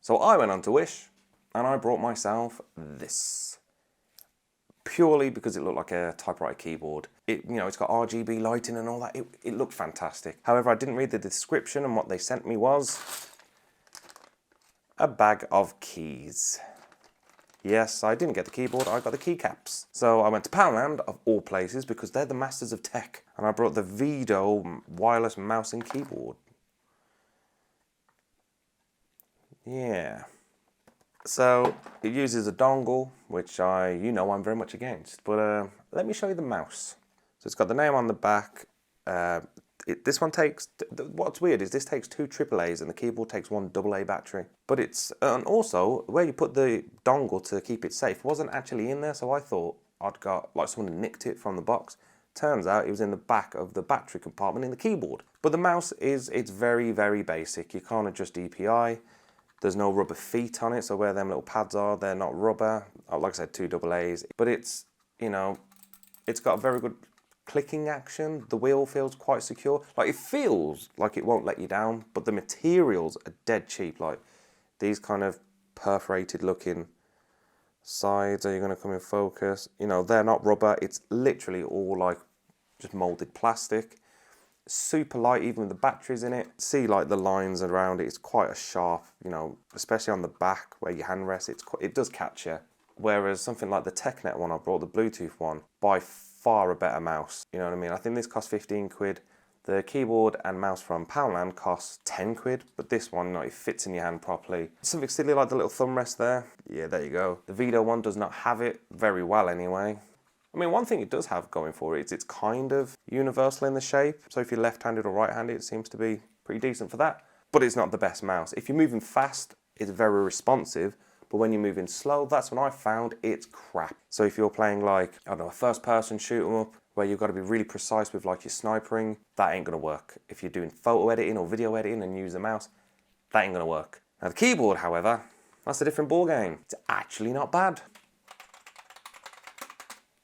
So I went on to Wish and I brought myself this. Purely because it looked like a typewriter keyboard. It's got RGB lighting and all that. It looked fantastic. However, I didn't read the description, and what they sent me was a bag of keys. Yes, I didn't get the keyboard, I got the keycaps. So I went to Poundland, of all places, because they're the masters of tech. And I brought the Viido wireless mouse and keyboard. Yeah. So it uses a dongle, which I'm very much against. But let me show you the mouse. So it's got the name on the back. This one takes, what's weird is this takes 2 AAAs and the keyboard takes 1 AA battery. But and also where you put the dongle to keep it safe wasn't actually in there, so I thought I'd got, like, someone had nicked it from the box. Turns out it was in the back of the battery compartment in the keyboard. But the mouse it's very, very basic. You can't adjust DPI. There's no rubber feet on it, so where them little pads are, they're not rubber. Like I said, 2 AAs. But it's got a very good clicking action. The wheel feels quite secure. Like, it feels like it won't let you down, but the materials are dead cheap. Like, these kind of perforated looking sides, are you going to come in focus? They're not rubber. It's literally all like just molded plastic. Super light, even with the batteries in it. See, like, the lines around it. It's quite a sharp, especially on the back where your hand rests. It does catch you. Whereas something like the TechNet one I brought, the Bluetooth one, by far a better mouse. You know what I mean? I think this cost 15 quid. The keyboard and mouse from Poundland costs 10 quid, but this one, it fits in your hand properly. Something silly like the little thumb rest there. Yeah, there you go. The Viido one does not have it very well anyway. I mean, one thing it does have going for it is it's kind of universal in the shape. So if you're left-handed or right-handed, it seems to be pretty decent for that. But it's not the best mouse. If you're moving fast, it's very responsive. But when you're moving slow, that's when I found it's crap. So if you're playing, like, I don't know, a first-person shoot 'em up, where you've got to be really precise with, like, your snipering, that ain't gonna work. If you're doing photo editing or video editing and use the mouse, that ain't gonna work. Now the keyboard, however, that's a different ball game. It's actually not bad.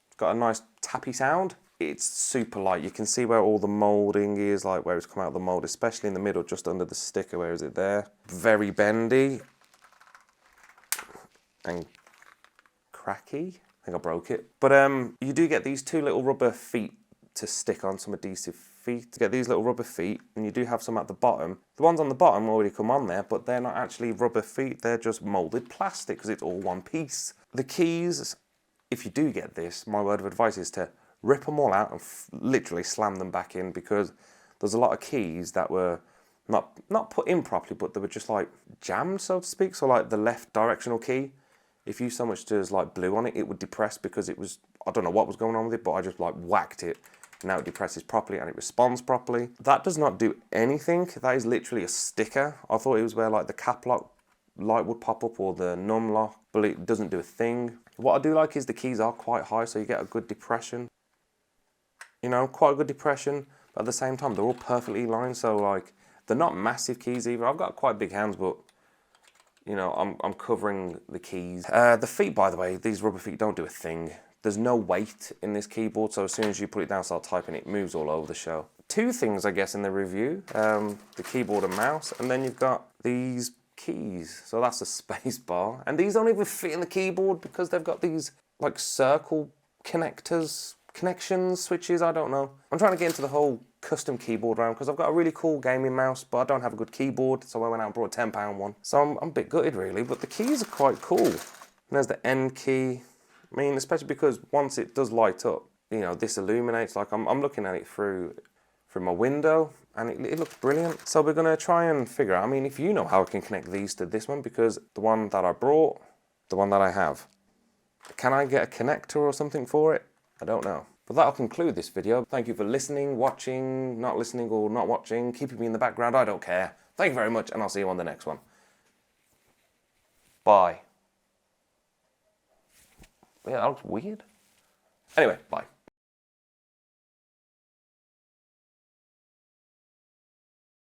It's got a nice tappy sound. It's super light. You can see where all the molding is, like where it's come out of the mold, especially in the middle, just under the sticker. Where is it there? Very bendy. And cracky. I think I broke it. But you do get these 2 little rubber feet to stick on, some adhesive feet. To get these little rubber feet, and you do have some at the bottom. The ones on the bottom already come on there, but they're not actually rubber feet. They're just molded plastic because it's all one piece. The keys, if you do get this, my word of advice is to rip them all out and literally slam them back in, because there's a lot of keys that were not put in properly, but they were just like jammed, so to speak. So like the left directional key, if you so much as like blew on it, it would depress because it was, I don't know what was going on with it, but I just like whacked it. Now it depresses properly and it responds properly. That does not do anything. That is literally a sticker. I thought it was where like the cap lock light would pop up or the num lock, but it doesn't do a thing. What I do like is the keys are quite high, so you get a good depression. Quite a good depression, but at the same time, they're all perfectly lined, so like, they're not massive keys either. I've got quite big hands, but I'm covering the keys. The feet, by the way, these rubber feet don't do a thing. There's no weight in this keyboard, so as soon as you put it down, start typing, it moves all over the show. 2 things, I guess, in the review. The keyboard and mouse, and then you've got these keys. So that's a space bar. And these don't even fit in the keyboard because they've got these, like, circle connections, switches, I don't know. I'm trying to get into the whole custom keyboard round because I've got a really cool gaming mouse, but I don't have a good keyboard, so I went out and brought a £10 one. So I'm a bit gutted, really, but the keys are quite cool. And there's the end key. I mean, especially because once it does light up, this illuminates. Like, I'm looking at it through my window, and it looks brilliant. So we're gonna try and figure out, I mean, if you know how I can connect these to this one, because the one that I brought, the one that I have, can I get a connector or something for it? I don't know. But that'll conclude this video. Thank you for listening, watching, not listening or not watching, keeping me in the background, I don't care. Thank you very much, and I'll see you on the next one. Bye. Yeah, that looks weird. Anyway, bye.